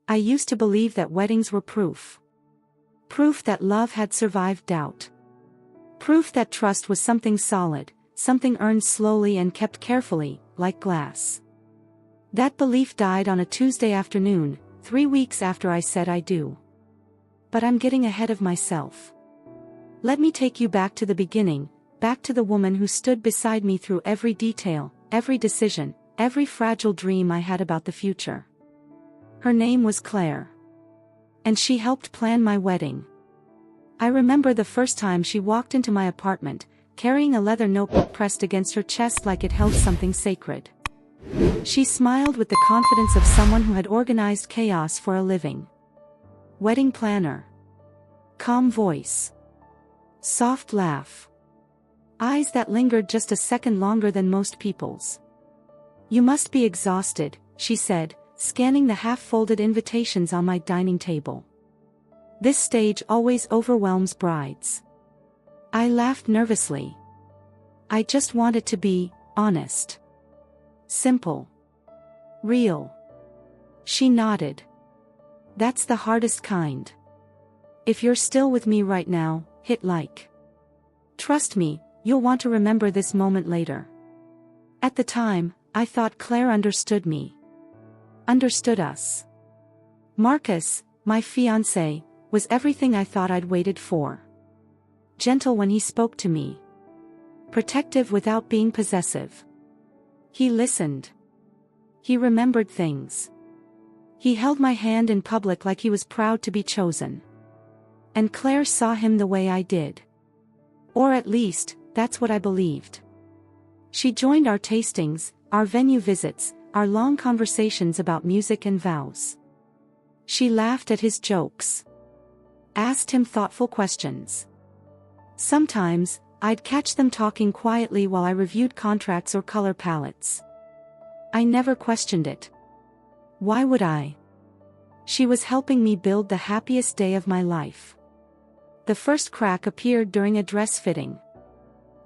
I used to believe that weddings were proof. Proof that love had survived doubt. Proof that trust was something solid, something earned slowly and kept carefully, like glass. That belief died on a Tuesday afternoon, 3 weeks after I said I do. But I'm getting ahead of myself. Let me take you back to the beginning, back to the woman who stood beside me through every detail, every decision, every fragile dream I had about the future. Her name was Claire. And she helped plan my wedding. I remember the first time she walked into my apartment, carrying a leather notebook pressed against her chest like it held something sacred. She smiled with the confidence of someone who had organized chaos for a living. Wedding planner. Calm voice. Soft laugh. Eyes that lingered just a second longer than most people's. "You must be exhausted," she said, scanning the half-folded invitations on my dining table. "This stage always overwhelms brides." I laughed nervously. "I just want it to be honest. Simple. Real." She nodded. "That's the hardest kind. If you're still with me right now, hit like. Trust me, you'll want to remember this moment later." At the time, I thought Claire understood me. Understood us. Marcus, my fiancé, was everything I thought I'd waited for. Gentle when he spoke to me. Protective without being possessive. He listened. He remembered things. He held my hand in public like he was proud to be chosen. And Claire saw him the way I did. Or at least, that's what I believed. She joined our tastings, our venue visits, our long conversations about music and vows. She laughed at his jokes. Asked him thoughtful questions. Sometimes, I'd catch them talking quietly while I reviewed contracts or color palettes. I never questioned it. Why would I? She was helping me build the happiest day of my life. The first crack appeared during a dress fitting.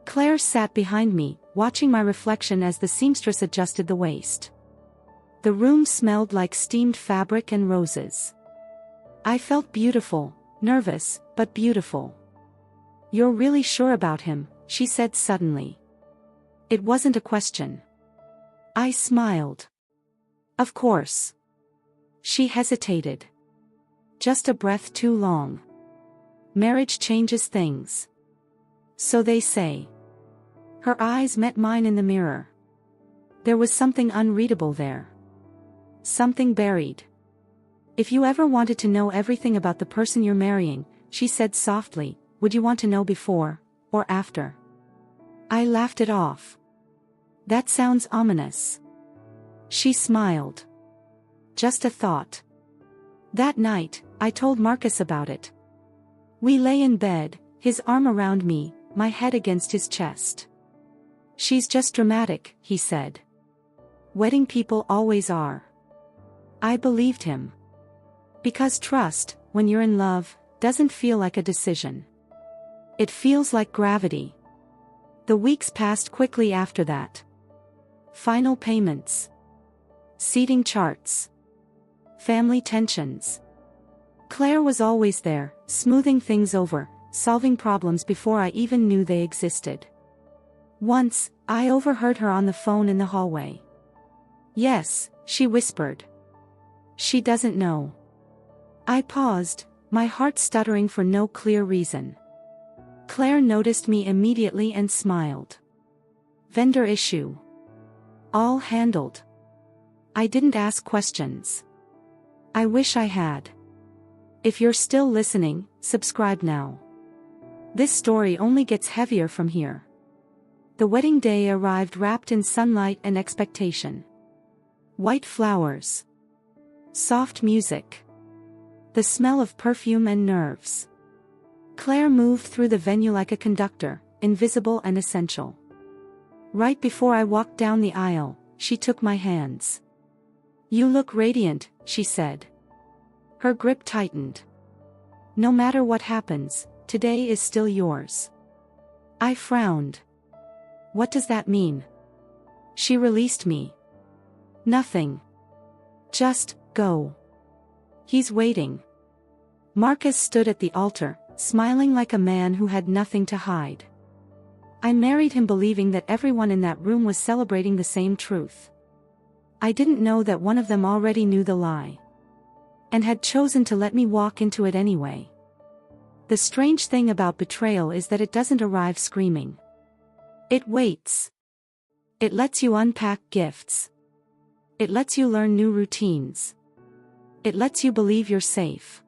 Claire sat behind me, watching my reflection as the seamstress adjusted the waist. The room smelled like steamed fabric and roses. I felt beautiful, nervous, but beautiful. "You're really sure about him?" she said suddenly. It wasn't a question. I smiled. "Of course." She hesitated. Just a breath too long. "Marriage changes things. So they say." Her eyes met mine in the mirror. There was something unreadable there. Something buried. "If you ever wanted to know everything about the person you're marrying," she said softly, "would you want to know before, or after?" I laughed it off. "That sounds ominous." She smiled. "Just a thought." That night, I told Marcus about it. We lay in bed, his arm around me, my head against his chest. "She's just dramatic," he said. "Wedding people always are." I believed him. Because trust, when you're in love, doesn't feel like a decision. It feels like gravity. The weeks passed quickly after that. Final payments. Seating charts. Family tensions. Claire was always there, smoothing things over, solving problems before I even knew they existed. Once, I overheard her on the phone in the hallway. "Yes," she whispered. "She doesn't know." I paused, my heart stuttering for no clear reason. Claire noticed me immediately and smiled. "Vendor issue. All handled." I didn't ask questions. I wish I had. If you're still listening, subscribe now. This story only gets heavier from here. The wedding day arrived wrapped in sunlight and expectation. White flowers. Soft music. The smell of perfume and nerves. Claire moved through the venue like a conductor, invisible and essential. Right before I walked down the aisle, she took my hands. "You look radiant," she said. Her grip tightened. "No matter what happens, today is still yours." I frowned. "What does that mean?" She released me. "Nothing. Just, go." He's waiting. Marcus stood at the altar, smiling like a man who had nothing to hide. I married him believing that everyone in that room was celebrating the same truth. I didn't know that one of them already knew the lie. And had chosen to let me walk into it anyway. The strange thing about betrayal is that it doesn't arrive screaming. It waits. It lets you unpack gifts. It lets you learn new routines. It lets you believe you're safe.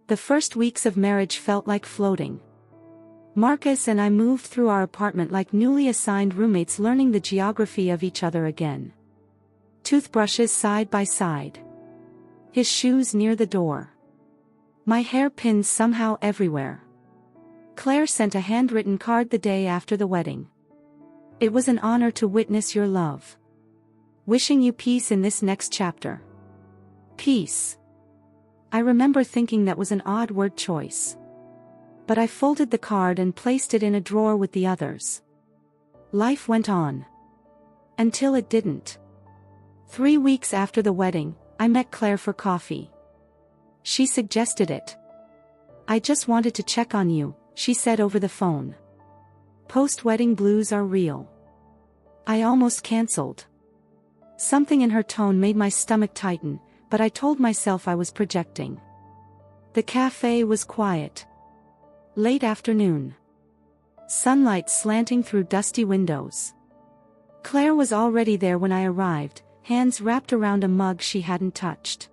The first weeks of marriage felt like floating. Marcus and I moved through our apartment like newly assigned roommates, learning the geography of each other again. Toothbrushes side by side. His shoes near the door. My hairpins somehow everywhere. Claire sent a handwritten card the day after the wedding. It was an honor to witness your love. Wishing you peace in this next chapter. Peace. I remember thinking that was an odd word choice. But I folded the card and placed it in a drawer with the others. Life went on. Until it didn't. 3 weeks after the wedding, I met Claire for coffee. She suggested it. I just wanted to check on you, she said over the phone. Post-wedding blues are real. I almost canceled. Something in her tone made my stomach tighten, but I told myself I was projecting. The cafe was quiet. Late afternoon. Sunlight slanting through dusty windows. Claire was already there when I arrived, hands wrapped around a mug she hadn't touched.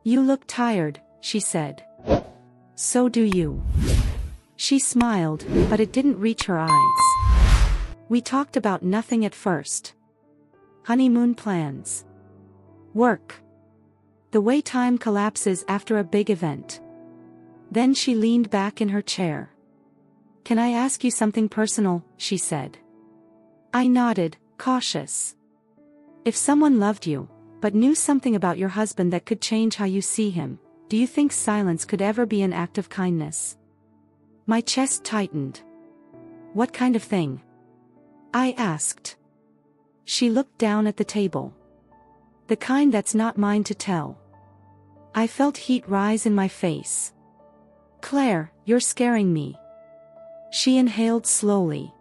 You look tired, she said. So do you. She smiled, but it didn't reach her eyes. We talked about nothing at first. Honeymoon plans. Work. The way time collapses after a big event. Then she leaned back in her chair. Can I ask you something personal, she said. I nodded, cautious. If someone loved you, but knew something about your husband that could change how you see him, do you think silence could ever be an act of kindness? My chest tightened. What kind of thing? I asked. She looked down at the table. The kind that's not mine to tell. I felt heat rise in my face. Claire, you're scaring me. She inhaled slowly.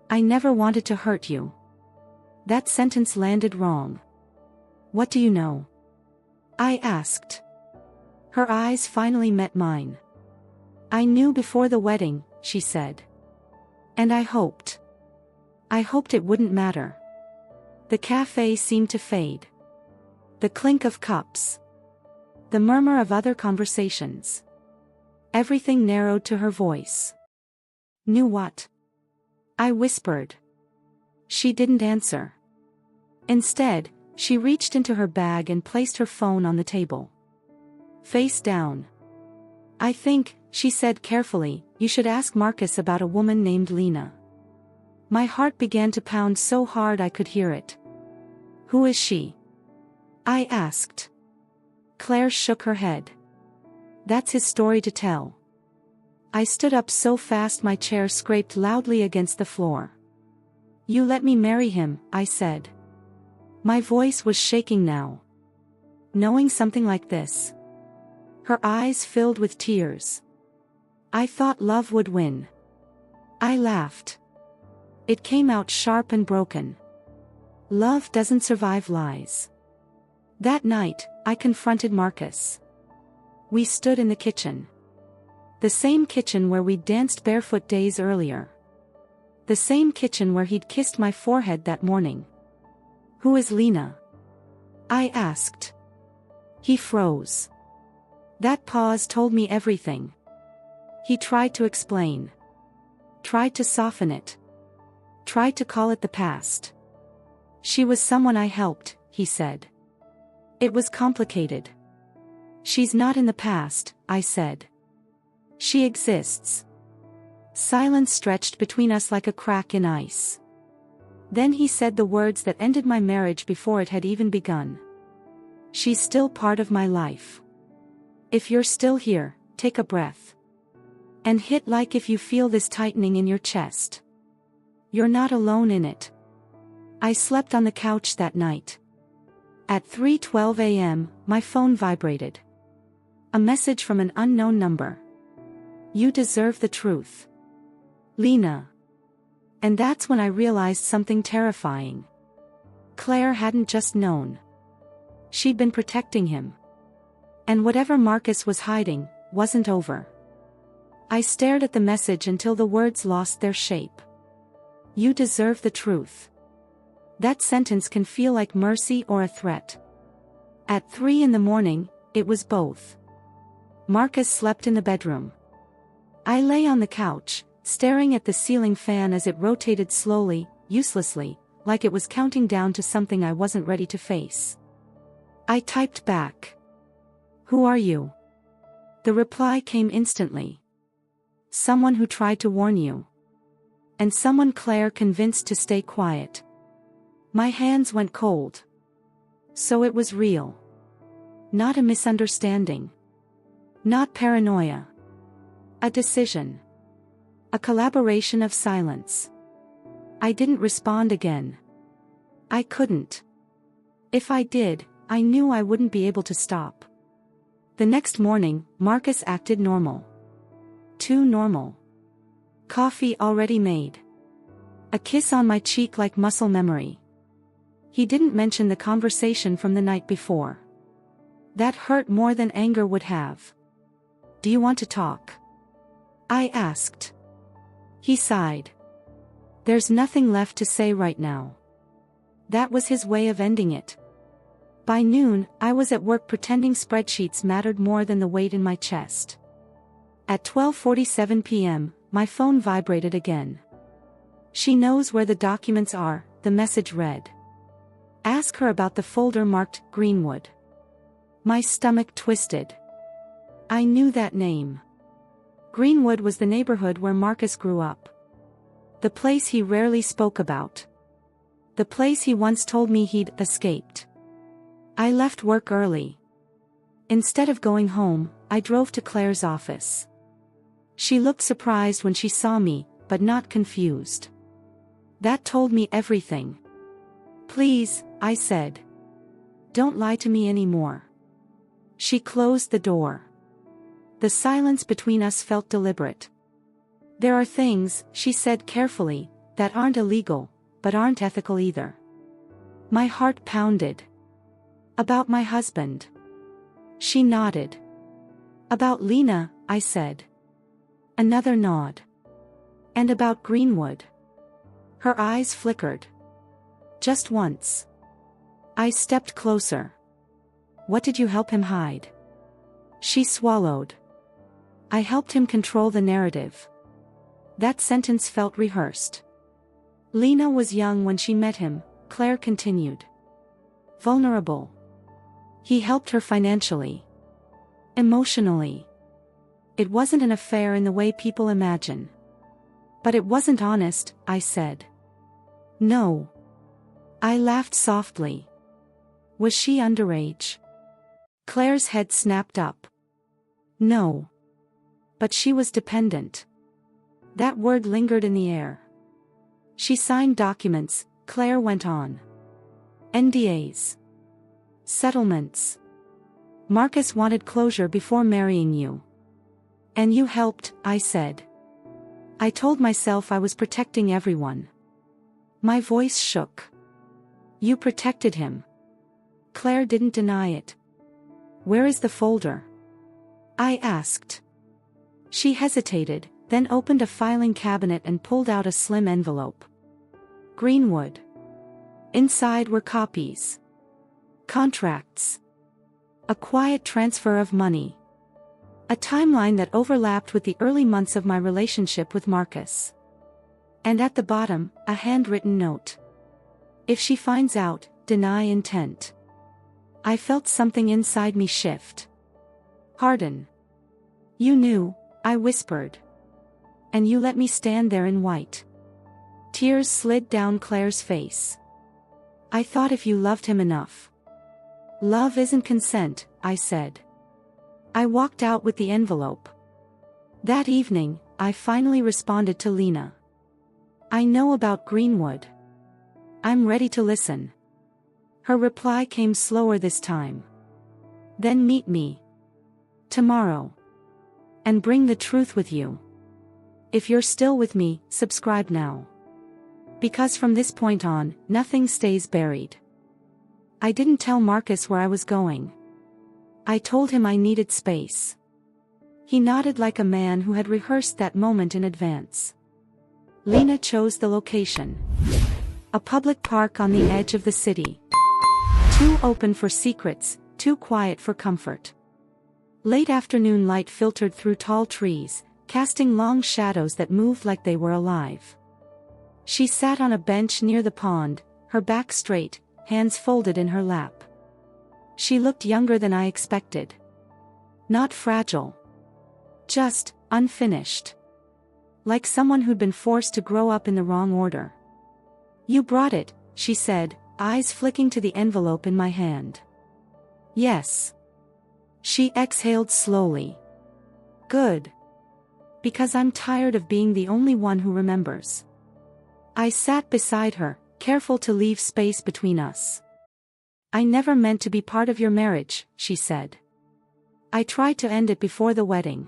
I never wanted to hurt you. That sentence landed wrong. What do you know? I asked. Her eyes finally met mine. I knew before the wedding, she said. And I hoped. I hoped it wouldn't matter. The cafe seemed to fade. The clink of cups. The murmur of other conversations. Everything narrowed to her voice. Knew what? I whispered. She didn't answer. Instead, she reached into her bag and placed her phone on the table. Face down. I think, she said carefully, you should ask Marcus about a woman named Lena. My heart began to pound so hard I could hear it. Who is she? I asked. Claire shook her head. That's his story to tell. I stood up so fast my chair scraped loudly against the floor. You let me marry him, I said. My voice was shaking now. Knowing something like this. Her eyes filled with tears. I thought love would win. I laughed. It came out sharp and broken. Love doesn't survive lies. That night, I confronted Marcus. We stood in the kitchen. The same kitchen where we'd danced barefoot days earlier. The same kitchen where he'd kissed my forehead that morning. Who is Lena? I asked. He froze. That pause told me everything. He tried to explain. Tried to soften it. Tried to call it the past. She was someone I helped, he said. It was complicated. She's not in the past, I said. She exists. Silence stretched between us like a crack in ice. Then he said the words that ended my marriage before it had even begun. She's still part of my life. If you're still here, take a breath. And hit like if you feel this tightening in your chest. You're not alone in it. I slept on the couch that night. At 3:12 a.m., my phone vibrated. A message from an unknown number. You deserve the truth. Lena. And that's when I realized something terrifying. Claire hadn't just known. She'd been protecting him. And whatever Marcus was hiding, wasn't over. I stared at the message until the words lost their shape. You deserve the truth. That sentence can feel like mercy or a threat. At 3 in the morning, it was both. Marcus slept in the bedroom. I lay on the couch, staring at the ceiling fan as it rotated slowly, uselessly, like it was counting down to something I wasn't ready to face. I typed back. Who are you? The reply came instantly. Someone who tried to warn you. And someone Claire convinced to stay quiet. My hands went cold. So it was real. Not a misunderstanding. Not paranoia. A decision. A collaboration of silence. I didn't respond again. I couldn't. If I did, I knew I wouldn't be able to stop. The next morning, Marcus acted normal. Too normal. Coffee already made. A kiss on my cheek like muscle memory. He didn't mention the conversation from the night before. That hurt more than anger would have. Do you want to talk? I asked. He sighed. There's nothing left to say right now. That was his way of ending it. By noon, I was at work pretending spreadsheets mattered more than the weight in my chest. At 12:47 p.m., my phone vibrated again. She knows where the documents are, the message read. Ask her about the folder marked Greenwood. My stomach twisted. I knew that name. Greenwood was the neighborhood where Marcus grew up. The place he rarely spoke about. The place he once told me he'd escaped. I left work early. Instead of going home, I drove to Claire's office. She looked surprised when she saw me, but not confused. That told me everything. Please, I said. Don't lie to me anymore. She closed the door. The silence between us felt deliberate. There are things, she said carefully, that aren't illegal, but aren't ethical either. My heart pounded. About my husband. She nodded. About Lena, I said. Another nod. And about Greenwood. Her eyes flickered. Just once. I stepped closer. What did you help him hide? She swallowed. I helped him control the narrative. That sentence felt rehearsed. Lena was young when she met him, Claire continued. Vulnerable. He helped her financially. Emotionally. It wasn't an affair in the way people imagine. But it wasn't honest, I said. No. I laughed softly. Was she underage? Claire's head snapped up. No. But she was dependent. That word lingered in the air. She signed documents, Claire went on. NDAs. Settlements. Marcus wanted closure before marrying you. And you helped, I said. I told myself I was protecting everyone. My voice shook. You protected him. Claire didn't deny it. Where is the folder? I asked. She hesitated, then opened a filing cabinet and pulled out a slim envelope. Greenwood. Inside were copies. Contracts. A quiet transfer of money. A timeline that overlapped with the early months of my relationship with Marcus. And at the bottom, a handwritten note. If she finds out, deny intent. I felt something inside me shift. Harden. You knew, I whispered. And you let me stand there in white. Tears slid down Claire's face. I thought if you loved him enough. Love isn't consent, I said. I walked out with the envelope. That evening, I finally responded to Lena. I know about Greenwood. I'm ready to listen. Her reply came slower this time. Then meet me tomorrow. And bring the truth with you. If you're still with me, subscribe now. Because from this point on, nothing stays buried. I didn't tell Marcus where I was going. I told him I needed space. He nodded like a man who had rehearsed that moment in advance. Lena chose the location. A public park on the edge of the city. Too open for secrets, too quiet for comfort. Late afternoon light filtered through tall trees, casting long shadows that moved like they were alive. She sat on a bench near the pond, her back straight, hands folded in her lap. She looked younger than I expected. Not fragile. Just unfinished. Like someone who'd been forced to grow up in the wrong order. You brought it, she said, eyes flicking to the envelope in my hand. Yes. She exhaled slowly. Good. Because I'm tired of being the only one who remembers. I sat beside her, careful to leave space between us. I never meant to be part of your marriage, she said. I tried to end it before the wedding.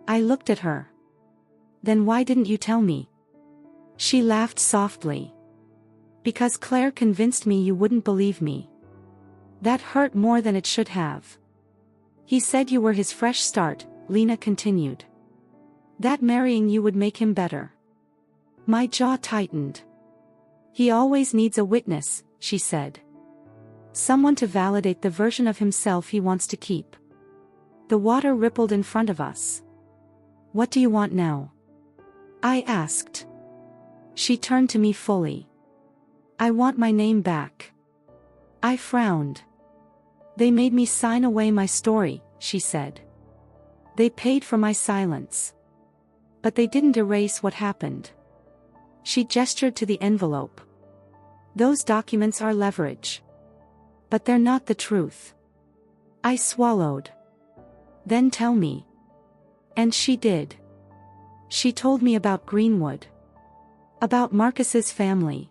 I looked at her. Then why didn't you tell me? She laughed softly. Because Claire convinced me you wouldn't believe me. That hurt more than it should have. He said you were his fresh start, Lena continued. That marrying you would make him better. My jaw tightened. He always needs a witness, she said. Someone to validate the version of himself he wants to keep. The water rippled in front of us. What do you want now? I asked. She turned to me fully. I want my name back. I frowned. They made me sign away my story, she said. They paid for my silence. But they didn't erase what happened. She gestured to the envelope. Those documents are leverage. But they're not the truth. I swallowed. Then tell me. And she did. She told me about Greenwood. About Marcus's family.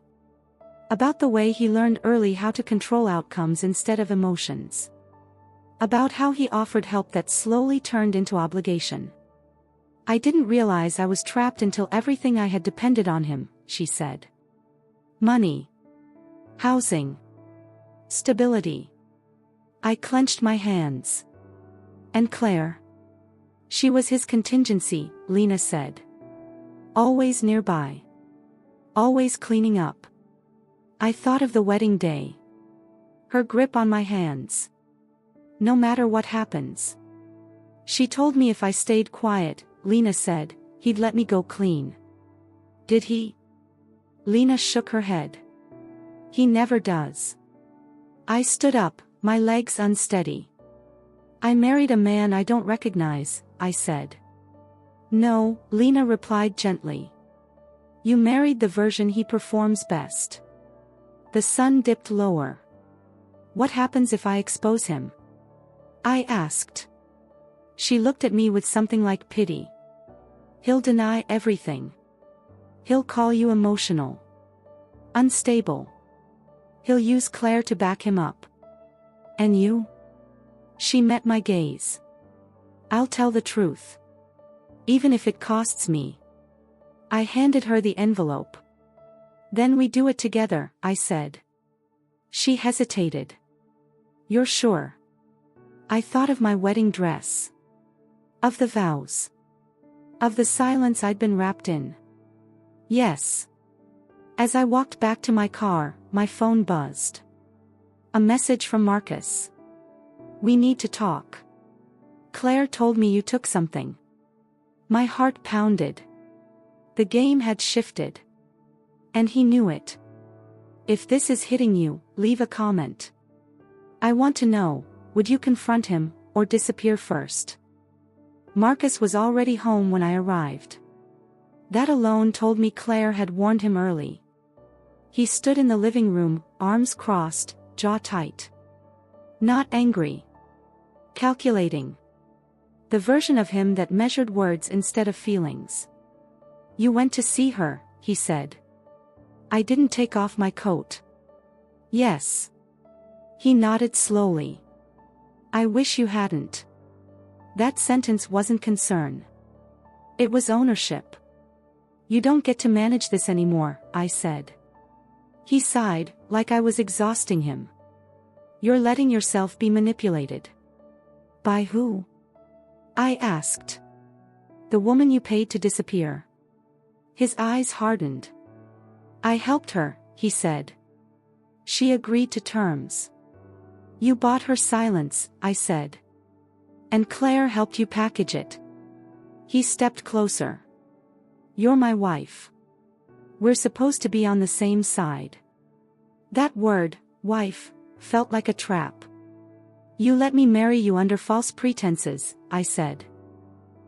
About the way he learned early how to control outcomes instead of emotions. About how he offered help that slowly turned into obligation. I didn't realize I was trapped until everything I had depended on him, she said. Money. Housing. Stability. I clenched my hands. And Claire? She was his contingency, Lena said. Always nearby. Always cleaning up. I thought of the wedding day. Her grip on my hands. No matter what happens. She told me if I stayed quiet, Lena said, he'd let me go clean. Did he? Lena shook her head. He never does. I stood up, my legs unsteady. I married a man I don't recognize, I said. No, Lena replied gently. You married the version he performs best. The sun dipped lower. What happens if I expose him? I asked. She looked at me with something like pity. He'll deny everything. He'll call you emotional. Unstable. He'll use Claire to back him up. And you? She met my gaze. I'll tell the truth. Even if it costs me. I handed her the envelope. Then we do it together, I said. She hesitated. You're sure? I thought of my wedding dress. Of the vows. Of the silence I'd been wrapped in. Yes. As I walked back to my car, my phone buzzed. A message from Marcus. We need to talk. Claire told me you took something. My heart pounded. The game had shifted. And he knew it. If this is hitting you, leave a comment. I want to know, would you confront him, or disappear first? Marcus was already home when I arrived. That alone told me Claire had warned him early. He stood in the living room, arms crossed, jaw tight. Not angry. Calculating. The version of him that measured words instead of feelings. You went to see her, he said. I didn't take off my coat. Yes. He nodded slowly. I wish you hadn't. That sentence wasn't concern. It was ownership. You don't get to manage this anymore, I said. He sighed, like I was exhausting him. You're letting yourself be manipulated. By who? I asked. The woman you paid to disappear. His eyes hardened. I helped her, he said. She agreed to terms. You bought her silence, I said. And Claire helped you package it. He stepped closer. You're my wife. We're supposed to be on the same side. That word, wife, felt like a trap. You let me marry you under false pretenses, I said.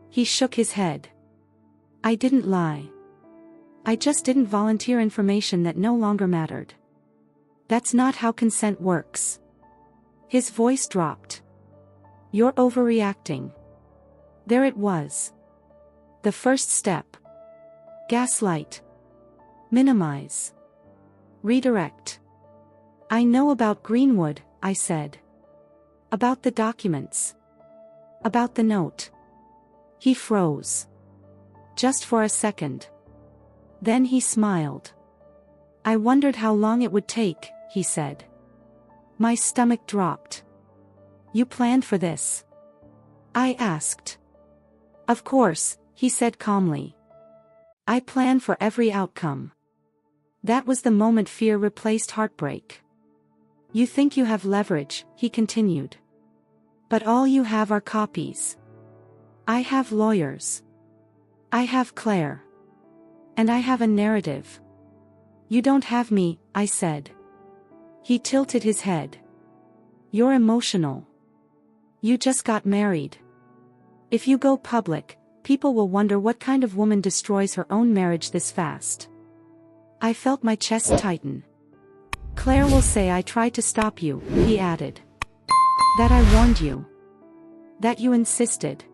He shook his head. I didn't lie. I just didn't volunteer information that no longer mattered. That's not how consent works. His voice dropped. You're overreacting. There it was. The first step. Gaslight. Minimize. Redirect. I know about Greenwood, I said. About the documents. About the note. He froze. Just for a second. Then he smiled. I wondered how long it would take, he said. My stomach dropped. You planned for this? I asked. Of course, he said calmly. I planned for every outcome. That was the moment fear replaced heartbreak. You think you have leverage, he continued. But all you have are copies. I have lawyers. I have Claire. And I have a narrative. You don't have me, I said. He tilted his head. You're emotional. You just got married. If you go public, people will wonder what kind of woman destroys her own marriage this fast. I felt my chest tighten. Claire will say I tried to stop you, he added. That I warned you. That you insisted.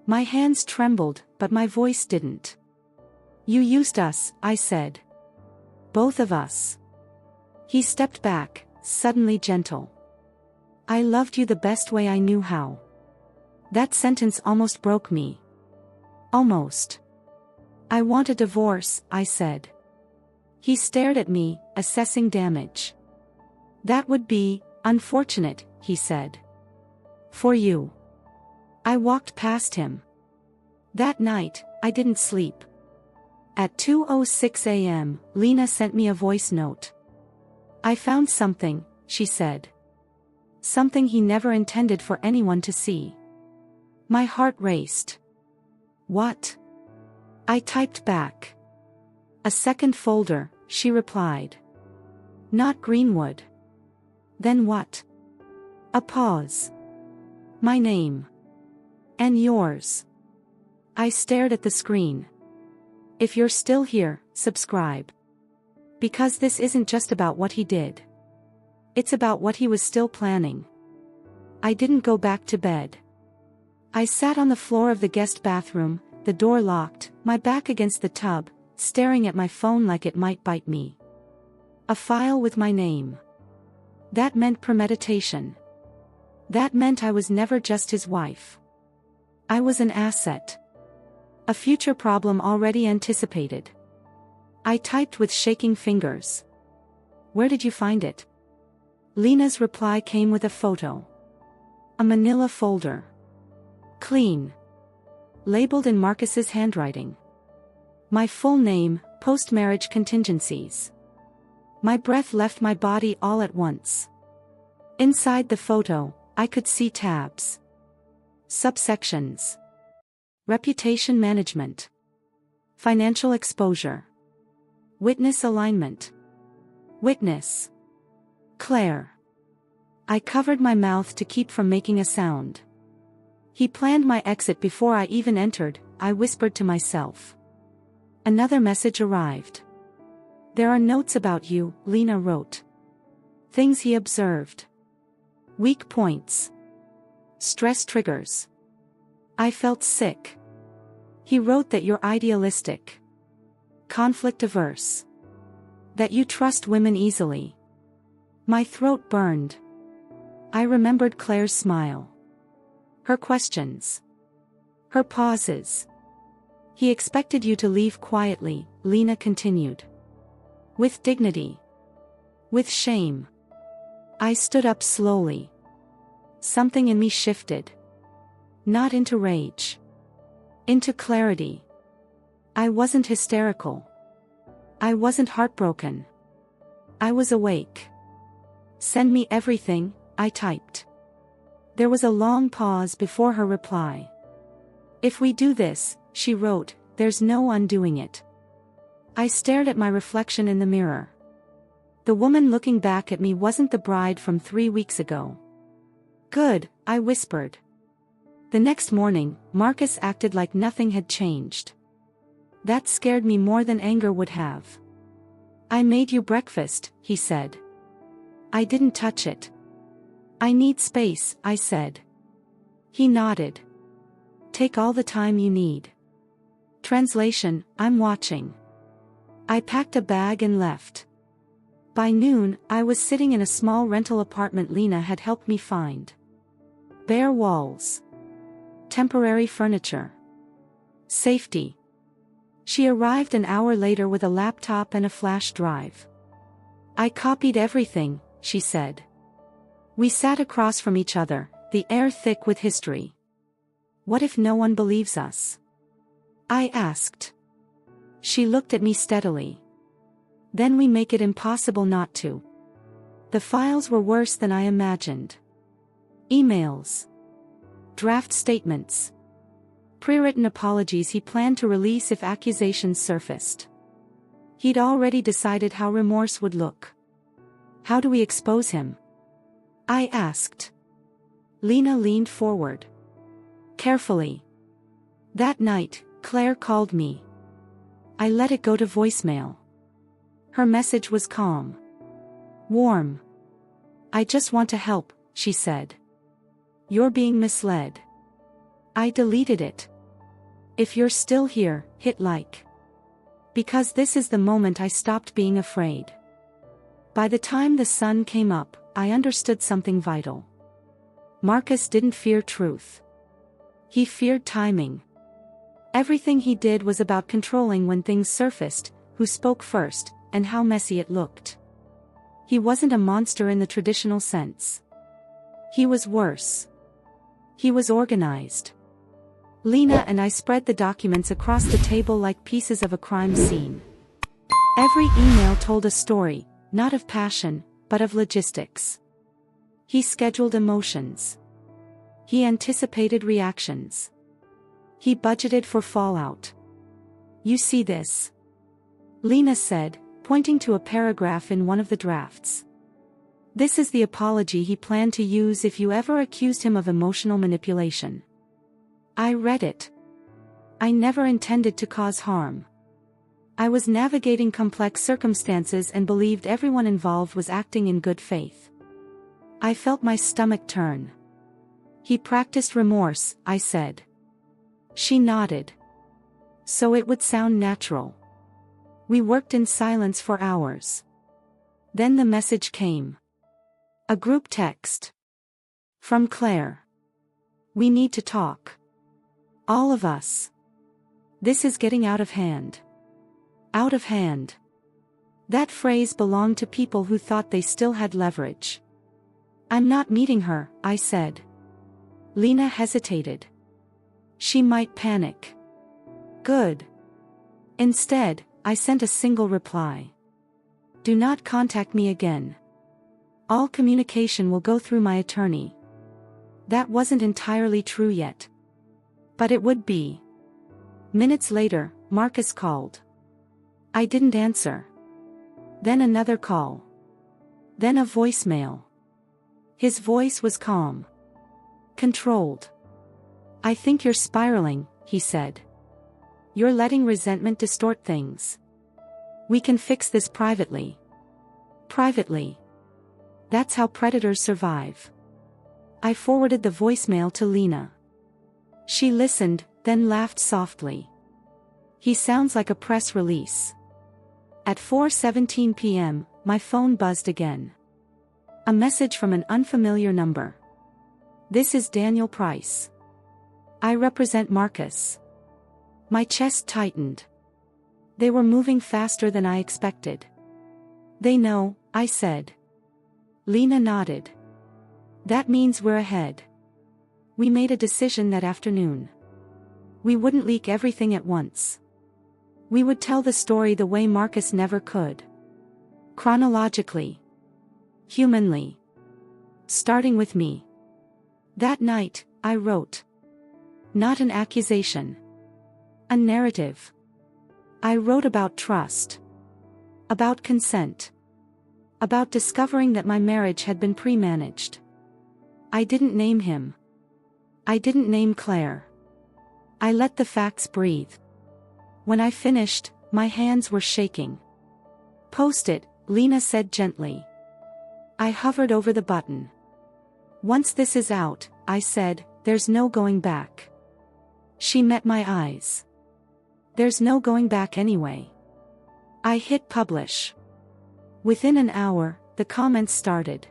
My hands trembled, but my voice didn't. You used us, I said. Both of us. He stepped back, suddenly gentle. I loved you the best way I knew how. That sentence almost broke me. Almost. I want a divorce, I said. He stared at me, assessing damage. That would be unfortunate, he said. For you. I walked past him. That night, I didn't sleep. At 2:06 a.m., Lena sent me a voice note. I found something, she said. Something he never intended for anyone to see. My heart raced. What? I typed back. A second folder, she replied. Not Greenwood. Then what? A pause. My name. And yours. I stared at the screen. If you're still here, subscribe. Because this isn't just about what he did. It's about what he was still planning. I didn't go back to bed. I sat on the floor of the guest bathroom, the door locked, my back against the tub, staring at my phone like it might bite me. A file with my name. That meant premeditation. That meant I was never just his wife. I was an asset. A future problem already anticipated. I typed with shaking fingers. Where did you find it? Lena's reply came with a photo. A manila folder. Clean. Labeled in Marcus's handwriting. My full name, post-marriage contingencies. My breath left my body all at once. Inside the photo, I could see tabs. Subsections. Reputation management. Financial exposure. Witness alignment. Witness. Claire. I covered my mouth to keep from making a sound. He planned my exit before I even entered, I whispered to myself. Another message arrived. There are notes about you, Lena wrote. Things he observed. Weak points. Stress triggers. I felt sick. He wrote that you're idealistic. Conflict averse. That you trust women easily. My throat burned. I remembered Claire's smile. Her questions. Her pauses. He expected you to leave quietly, Lena continued. With dignity. With shame. I stood up slowly. Something in me shifted. Not into rage. Into clarity. I wasn't hysterical. I wasn't heartbroken. I was awake. Send me everything, I typed. There was a long pause before her reply. If we do this, she wrote, there's no undoing it. I stared at my reflection in the mirror. The woman looking back at me wasn't the bride from 3 weeks ago. Good, I whispered. The next morning, Marcus acted like nothing had changed. That scared me more than anger would have. I made you breakfast, he said. I didn't touch it. I need space, I said. He nodded. Take all the time you need. Translation, I'm watching. I packed a bag and left. By noon, I was sitting in a small rental apartment Lena had helped me find. Bare walls. Temporary furniture. Safety. She arrived an hour later with a laptop and a flash drive. I copied everything, she said. We sat across from each other, the air thick with history. What if no one believes us? I asked. She looked at me steadily. Then we make it impossible not to. The files were worse than I imagined. Emails. Draft statements. Pre-written apologies he planned to release if accusations surfaced. He'd already decided how remorse would look. How do we expose him? I asked. Lena leaned forward. Carefully. That night, Claire called me. I let it go to voicemail. Her message was calm. Warm. I just want to help, she said. You're being misled. I deleted it. If you're still here, hit like. Because this is the moment I stopped being afraid. By the time the sun came up, I understood something vital. Marcus didn't fear truth. He feared timing. Everything he did was about controlling when things surfaced, who spoke first, and how messy it looked. He wasn't a monster in the traditional sense. He was worse. He was organized. Lena and I spread the documents across the table like pieces of a crime scene. Every email told a story, not of passion, but of logistics. He scheduled emotions. He anticipated reactions. He budgeted for fallout. You see this? Lena said, pointing to a paragraph in one of the drafts. This is the apology he planned to use if you ever accused him of emotional manipulation. I read it. I never intended to cause harm. I was navigating complex circumstances and believed everyone involved was acting in good faith. I felt my stomach turn. He practiced remorse, I said. She nodded. So it would sound natural. We worked in silence for hours. Then the message came. A group text. From Claire. We need to talk. All of us. This is getting out of hand. Out of hand. That phrase belonged to people who thought they still had leverage. I'm not meeting her, I said. Lena hesitated. She might panic. Good. Instead, I sent a single reply. Do not contact me again. All communication will go through my attorney. That wasn't entirely true yet. But it would be. Minutes later, Marcus called. I didn't answer. Then another call. Then a voicemail. His voice was calm. Controlled. I think you're spiraling, he said. You're letting resentment distort things. We can fix this privately. Privately. That's how predators survive. I forwarded the voicemail to Lena. She listened, then laughed softly. He sounds like a press release. At 4:17 p.m., my phone buzzed again. A message from an unfamiliar number. This is Daniel Price. I represent Marcus. My chest tightened. They were moving faster than I expected. They know, I said. Lena nodded. That means we're ahead. We made a decision that afternoon. We wouldn't leak everything at once. We would tell the story the way Marcus never could. Chronologically. Humanly. Starting with me. That night, I wrote. Not an accusation. A narrative. I wrote about trust. About consent. About discovering that my marriage had been pre-managed. I didn't name him. I didn't name Claire. I let the facts breathe. When I finished, my hands were shaking. Post it, Lena said gently. I hovered over the button. Once this is out, I said, there's no going back. She met my eyes. There's no going back anyway. I hit publish. Within an hour, the comments started.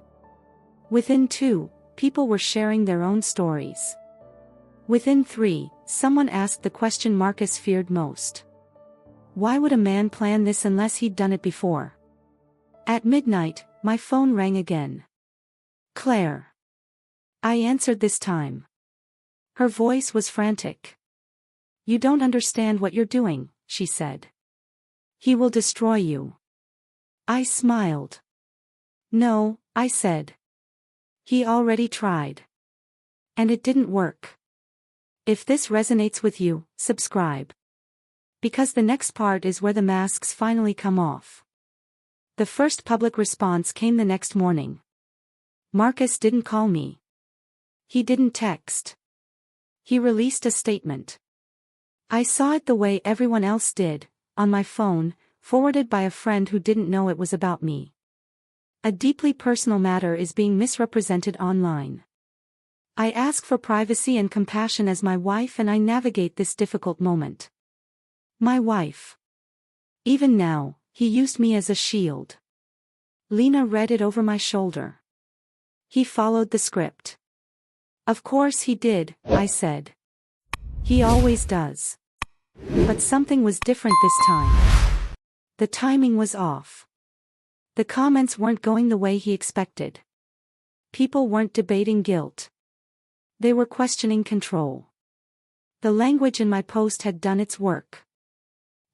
Within 2, people were sharing their own stories. Within 3, someone asked the question Marcus feared most. Why would a man plan this unless he'd done it before? At midnight, my phone rang again. Claire. I answered this time. Her voice was frantic. You don't understand what you're doing, she said. He will destroy you. I smiled. No, I said. He already tried. And it didn't work. If this resonates with you, subscribe. Because the next part is where the masks finally come off. The first public response came the next morning. Marcus didn't call me. He didn't text. He released a statement. I saw it the way everyone else did, on my phone, forwarded by a friend who didn't know it was about me. A deeply personal matter is being misrepresented online. I ask for privacy and compassion as my wife, and I navigate this difficult moment. My wife. Even now, he used me as a shield. Lena read it over my shoulder. He followed the script. Of course he did, I said. He always does. But something was different this time. The timing was off. The comments weren't going the way he expected. People weren't debating guilt. They were questioning control. The language in my post had done its work.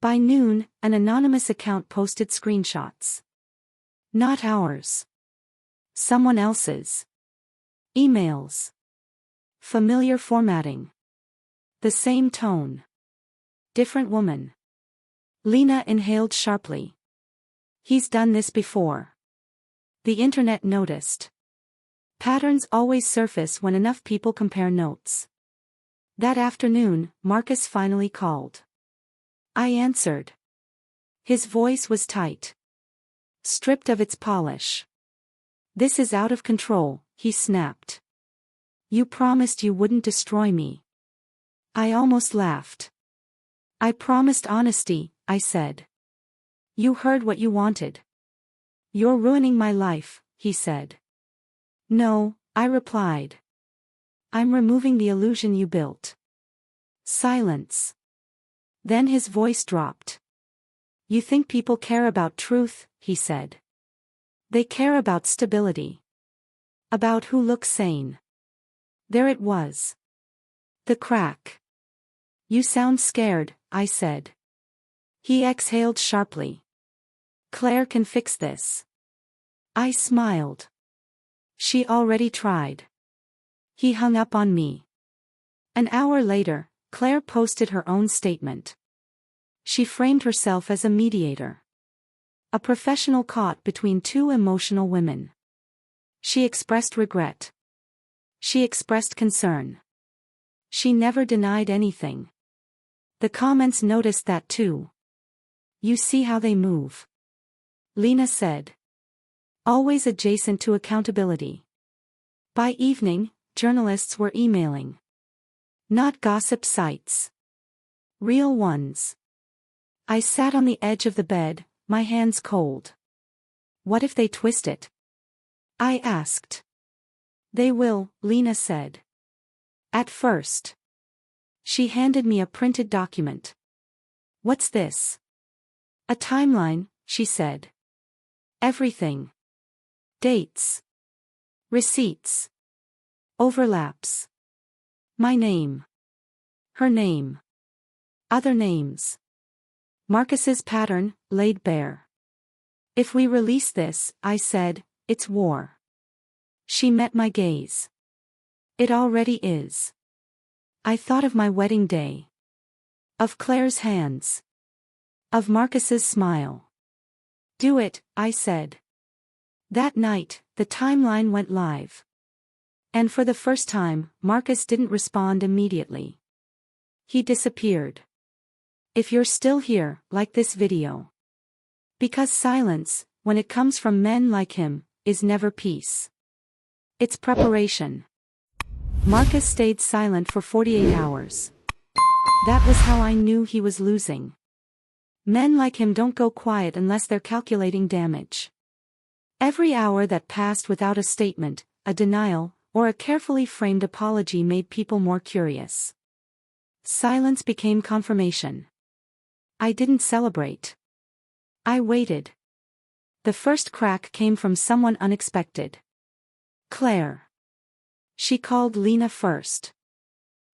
By noon, an anonymous account posted screenshots. Not ours. Someone else's. Emails. Familiar formatting. The same tone. Different woman. Lena inhaled sharply. He's done this before. The internet noticed. Patterns always surface when enough people compare notes. That afternoon, Marcus finally called. I answered. His voice was tight. Stripped of its polish. This is out of control, he snapped. You promised you wouldn't destroy me. I almost laughed. I promised honesty, I said. You heard what you wanted. You're ruining my life, he said. No, I replied. I'm removing the illusion you built. Silence. Then his voice dropped. You think people care about truth, he said. They care about stability. About who looks sane. There it was. The crack. You sound scared, I said. He exhaled sharply. Claire can fix this. I smiled. She already tried. He hung up on me. An hour later, Claire posted her own statement. She framed herself as a mediator. A professional caught between 2 emotional women. She expressed regret. She expressed concern. She never denied anything. The comments noticed that too. You see how they move. Lena said. Always adjacent to accountability. By evening, journalists were emailing. Not gossip sites. Real ones. I sat on the edge of the bed, my hands cold. What if they twist it? I asked. They will, Lena said. At first. She handed me a printed document. What's this? A timeline, she said. Everything. Dates. Receipts. Overlaps. My name. Her name. Other names. Marcus's pattern, laid bare. If we release this, I said, it's war. She met my gaze. It already is. I thought of my wedding day. Of Claire's hands. Of Marcus's smile. Do it, I said. That night, the timeline went live. And for the first time, Marcus didn't respond immediately. He disappeared. If you're still here, like this video. Because silence, when it comes from men like him, is never peace. It's preparation. Marcus stayed silent for 48 hours. That was how I knew he was losing. Men like him don't go quiet unless they're calculating damage. Every hour that passed without a statement, a denial, or a carefully framed apology made people more curious. Silence became confirmation. I didn't celebrate. I waited. The first crack came from someone unexpected. Claire. She called Lena first.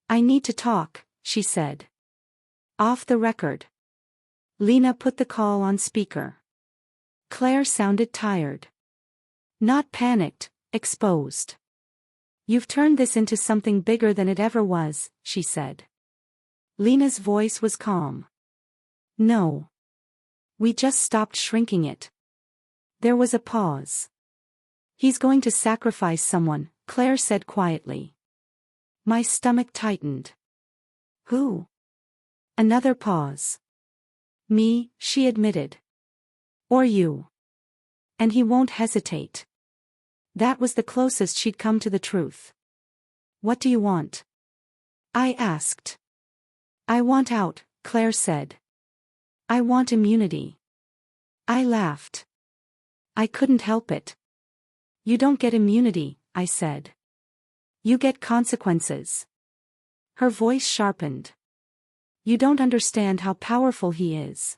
I need to talk, she said. Off the record. Lena put the call on speaker. Claire sounded tired. Not panicked, exposed. You've turned this into something bigger than it ever was, she said. Lena's voice was calm. No. We just stopped shrinking it. There was a pause. He's going to sacrifice someone, Claire said quietly. My stomach tightened. Who? Another pause. Me, she admitted. Or you. And he won't hesitate. That was the closest she'd come to the truth. What do you want? I asked. I want out, Claire said. I want immunity. I laughed. I couldn't help it. You don't get immunity, I said. You get consequences. Her voice sharpened. You don't understand how powerful he is.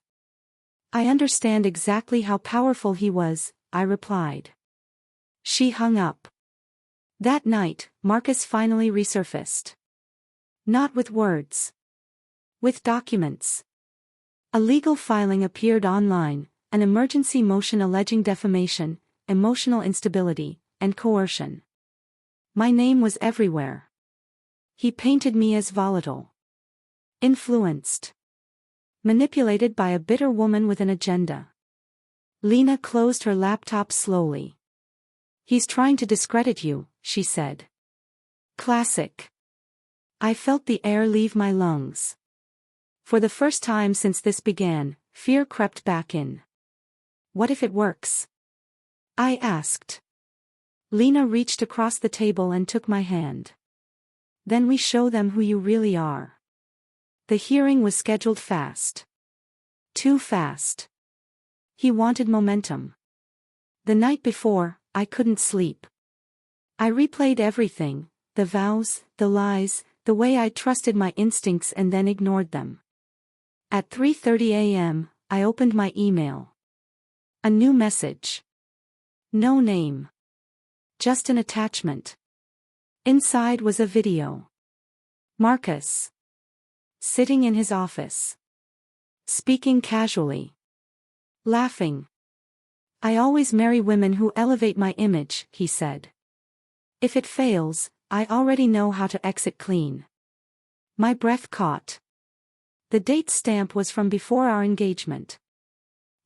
I understand exactly how powerful he was, I replied. She hung up. That night, Marcus finally resurfaced. Not with words. With documents. A legal filing appeared online, an emergency motion alleging defamation, emotional instability, and coercion. My name was everywhere. He painted me as volatile. Influenced. Manipulated by a bitter woman with an agenda. Lena closed her laptop slowly. He's trying to discredit you, she said. Classic. I felt the air leave my lungs. For the first time since this began, fear crept back in. What if it works? I asked. Lena reached across the table and took my hand. Then we show them who you really are. The hearing was scheduled fast. Too fast. He wanted momentum. The night before, I couldn't sleep. I replayed everything, the vows, the lies, the way I trusted my instincts and then ignored them. At 3:30 a.m., I opened my email. A new message. No name. Just an attachment. Inside was a video. Marcus. Sitting in his office. Speaking casually. Laughing. I always marry women who elevate my image, he said. If it fails, I already know how to exit clean. My breath caught. The date stamp was from before our engagement.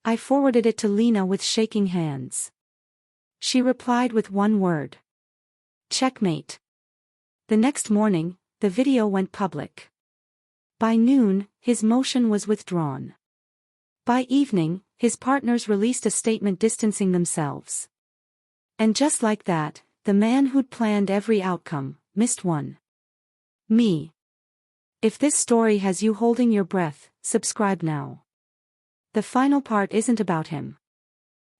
I forwarded it to Lena with shaking hands. She replied with one word. Checkmate. The next morning, the video went public. By noon, his motion was withdrawn. By evening, his partners released a statement distancing themselves. And just like that, the man who'd planned every outcome, missed one. Me. If this story has you holding your breath, subscribe now. The final part isn't about him.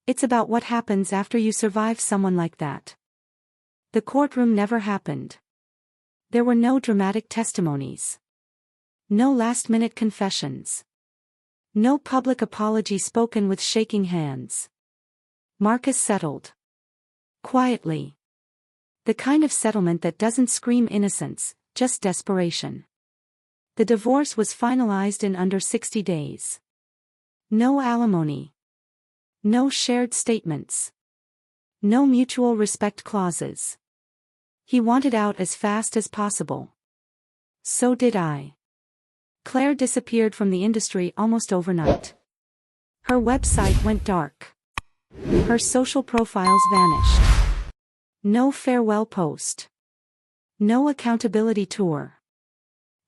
It's about what happens after you survive someone like that. The courtroom never happened. There were no dramatic testimonies. No last-minute confessions. No public apology spoken with shaking hands. Marcus settled. Quietly. The kind of settlement that doesn't scream innocence, just desperation. The divorce was finalized in under 60 days. No alimony. No shared statements. No mutual respect clauses. He wanted out as fast as possible. So did I. Claire disappeared from the industry almost overnight. Her website went dark. Her social profiles vanished. No farewell post. No accountability tour.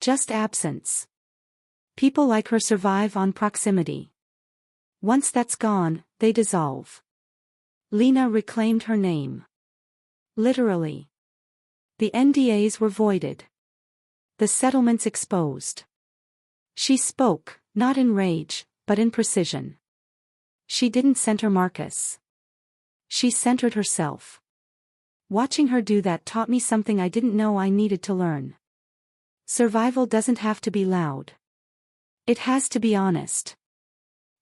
Just absence. People like her survive on proximity. Once that's gone, they dissolve. Lena reclaimed her name. Literally. The NDAs were voided. The settlements exposed. She spoke, not in rage, but in precision. She didn't center Marcus. She centered herself. Watching her do that taught me something I didn't know I needed to learn. Survival doesn't have to be loud. It has to be honest.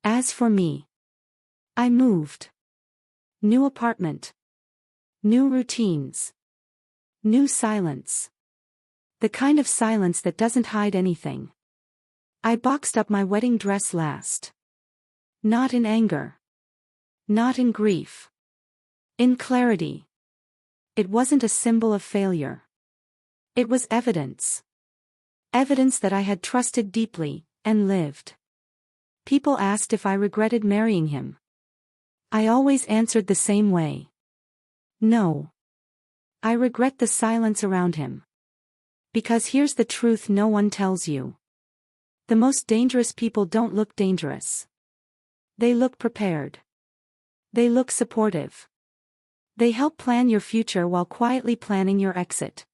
As for me, I moved. New apartment. New routines. New silence. The kind of silence that doesn't hide anything. I boxed up my wedding dress last. Not in anger. Not in grief. In clarity. It wasn't a symbol of failure. It was evidence. Evidence that I had trusted deeply, and lived. People asked if I regretted marrying him. I always answered the same way. No. I regret the silence around him. Because here's the truth no one tells you. The most dangerous people don't look dangerous. They look prepared. They look supportive. They help plan your future while quietly planning your exit.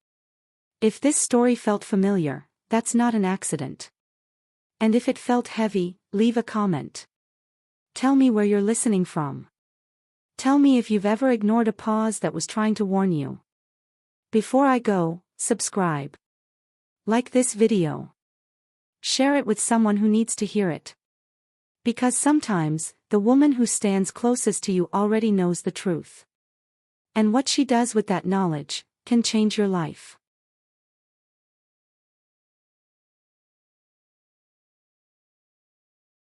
If this story felt familiar, that's not an accident. And if it felt heavy, leave a comment. Tell me where you're listening from. Tell me if you've ever ignored a pause that was trying to warn you. Before I go, subscribe. Like this video. Share it with someone who needs to hear it. Because sometimes, the woman who stands closest to you already knows the truth. And what she does with that knowledge can change your life.